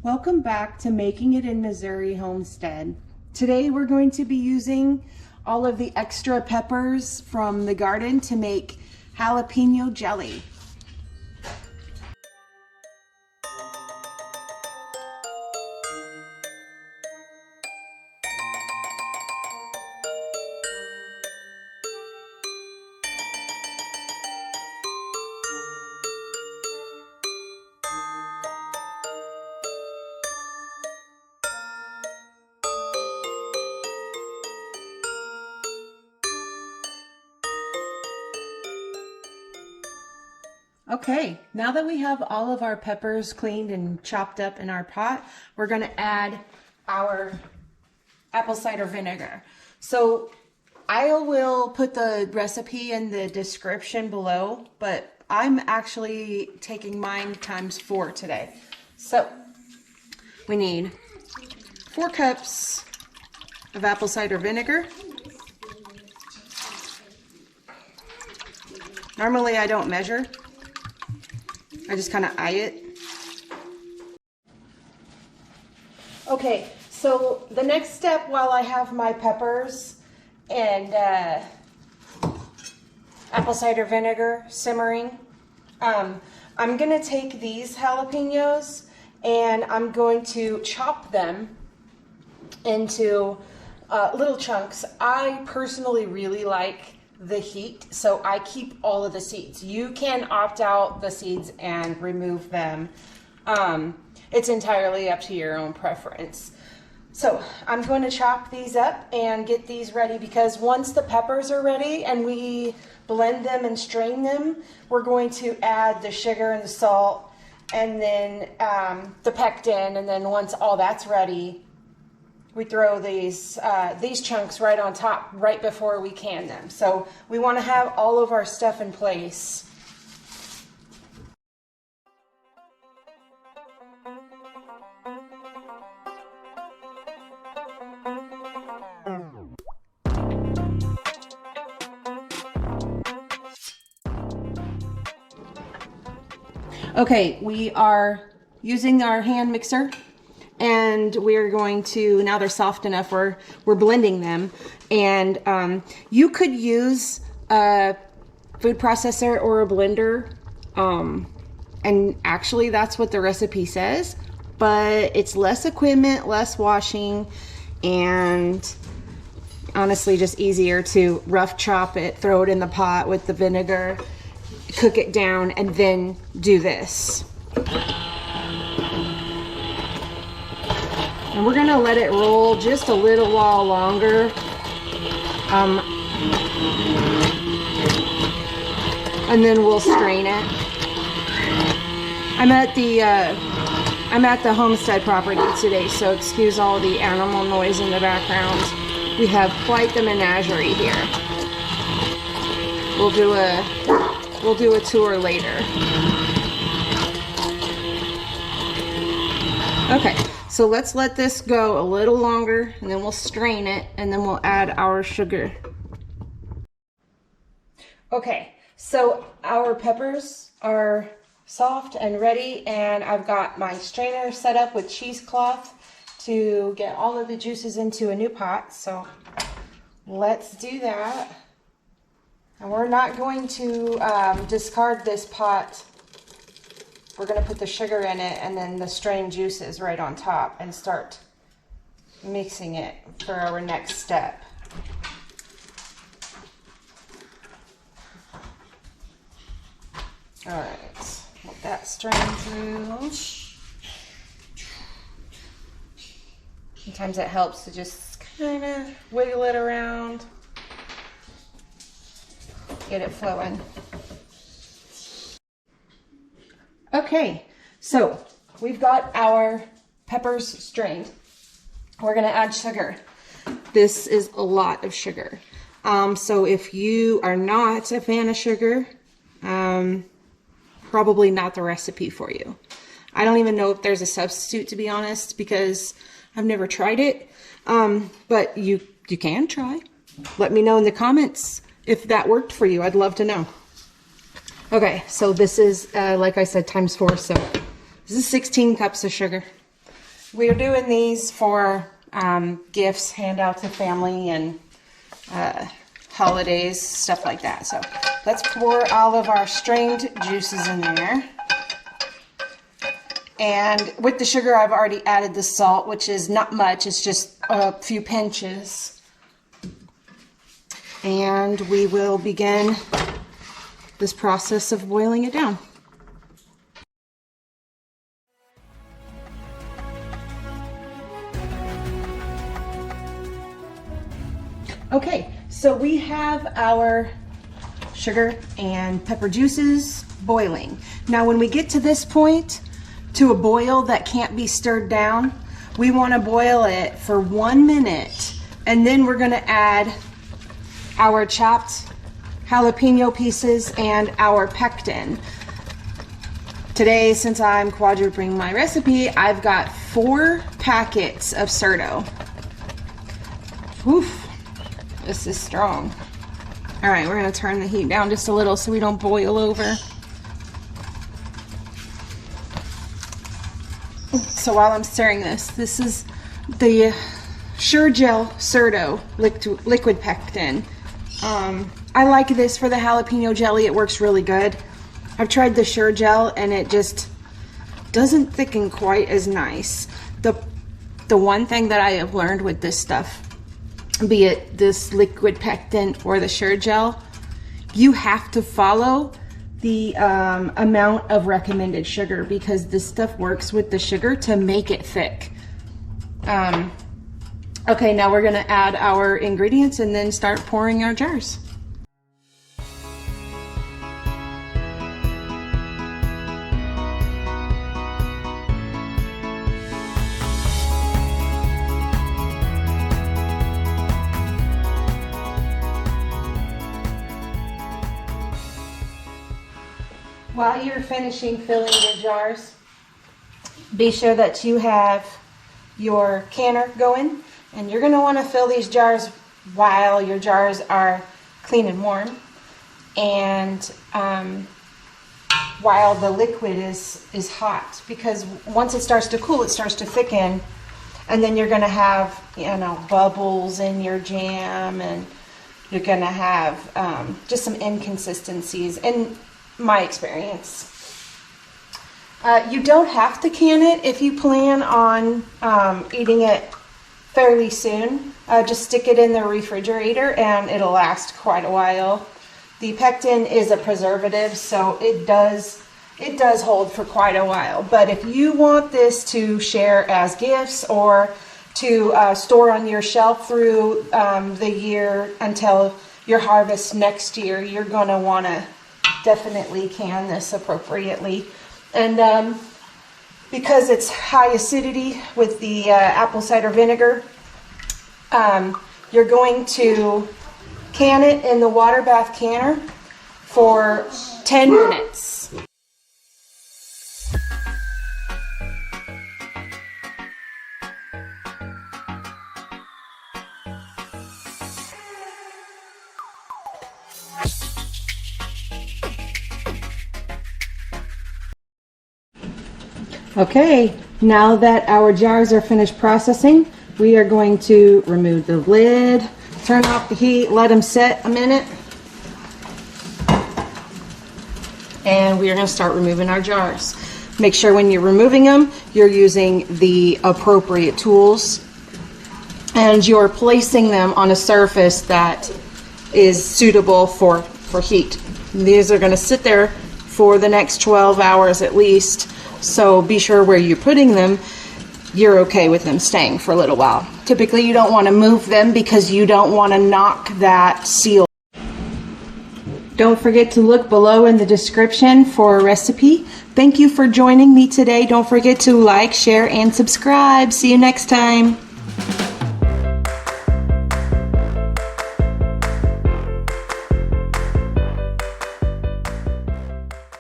Welcome back to Making It in Missouri Homestead. Today we're going to be using all of the extra peppers from the garden to make jalapeno jelly. Okay, now that we have all of our peppers cleaned and chopped up in our pot, we're going to add our apple cider vinegar. So I will put the recipe in the description below, but I'm actually taking mine ×4 today. So we need 4 cups of apple cider vinegar. Normally I don't measure. I just kind of eye it. Okay, so the next step while I have my peppers and apple cider vinegar simmering, I'm going to take these jalapenos and I'm going to chop them into little chunks. I personally really like the heat, so I keep all of the seeds. You can opt out the seeds and remove them. It's entirely up to your own preference. So I'm going to chop these up and get these ready, because once the peppers are ready and we blend them and strain them, we're going to add the sugar and the salt and then the pectin, and then once all that's ready, we throw these chunks right on top right before we can them. So we want to have all of our stuff in place. Okay, we are using our hand mixer. And we're going to, now they're soft enough, we're blending them. And you could use a food processor or a blender. And actually that's what the recipe says, but it's less equipment, less washing, and honestly just easier to rough chop it, throw it in the pot with the vinegar, cook it down, and then do this. And we're gonna let it roll just a little while longer. And then we'll strain it. I'm at the homestead property today, so excuse all the animal noise in the background. We have quite the menagerie here. We'll do a tour later. Okay. So let's let this go a little longer, and then we'll strain it, and then we'll add our sugar. Okay, so our peppers are soft and ready, and I've got my strainer set up with cheesecloth to get all of the juices into a new pot. So let's do that. And we're not going to discard this pot. We're going to put the sugar in it and then the strained juices right on top and start mixing it for our next step. All right, let that strain through. Sometimes it helps to just kind of wiggle it around, get it flowing. Okay, so we've got our peppers strained. We're gonna add sugar. This is a lot of sugar. So if you are not a fan of sugar, probably not the recipe for you. I don't even know if there's a substitute, to be honest, because I've never tried it. But you can try. Let me know in the comments if that worked for you. I'd love to know. Okay, so this is, like I said, ×4. So this is 16 cups of sugar. we're doing these for gifts, hand out to family, and holidays, stuff like that. So let's pour all of our strained juices in there. And with the sugar, I've already added the salt, which is not much. It's just a few pinches. And we will begin this process of boiling it down. Okay, so we have our sugar and pepper juices boiling. Now when we get to this point, to a boil that can't be stirred down, we want to boil it for 1 minute, and then we're going to add our chopped jalapeno pieces and our pectin. Today, since I'm quadrupling my recipe, I've got 4 packets of Certo. Oof, this is strong. All right, we're going to turn the heat down just a little so we don't boil over. So while I'm stirring this is the Sure Gel Certo liquid pectin. I like this for the jalapeno jelly. It works really good. I've tried the Sure Gel and it just doesn't thicken quite as nice. The one thing that I have learned with this stuff, be it this liquid pectin or the Sure Gel, you have to follow the amount of recommended sugar, because this stuff works with the sugar to make it thick. Okay, now we're gonna add our ingredients and then start pouring our jars. While you're finishing filling your jars, be sure that you have your canner going, and you're going to want to fill these jars while your jars are clean and warm, and while the liquid is hot, because once it starts to cool, it starts to thicken, and then you're going to have, you know, bubbles in your jam, and you're going to have just some inconsistencies in my experience. You don't have to can it if you plan on eating it fairly soon. Just stick it in the refrigerator and it'll last quite a while. The pectin is a preservative, so it does hold for quite a while. But if you want this to share as gifts or to store on your shelf through the year until your harvest next year, you're gonna want to definitely can this appropriately. And because it's high acidity with the apple cider vinegar, you're going to can it in the water bath canner for 10 minutes. Okay, now that our jars are finished processing, we are going to remove the lid, turn off the heat, let them set a minute, and we are going to start removing our jars. Make sure when you're removing them, you're using the appropriate tools and you're placing them on a surface that is suitable for heat. These are going to sit there for the next 12 hours at least. So be sure where you're putting them, you're okay with them staying for a little while. Typically you don't want to move them because you don't want to knock that seal. Don't forget to look below in the description for a recipe. Thank you for joining me today. Don't forget to like, share, and subscribe. See you next time.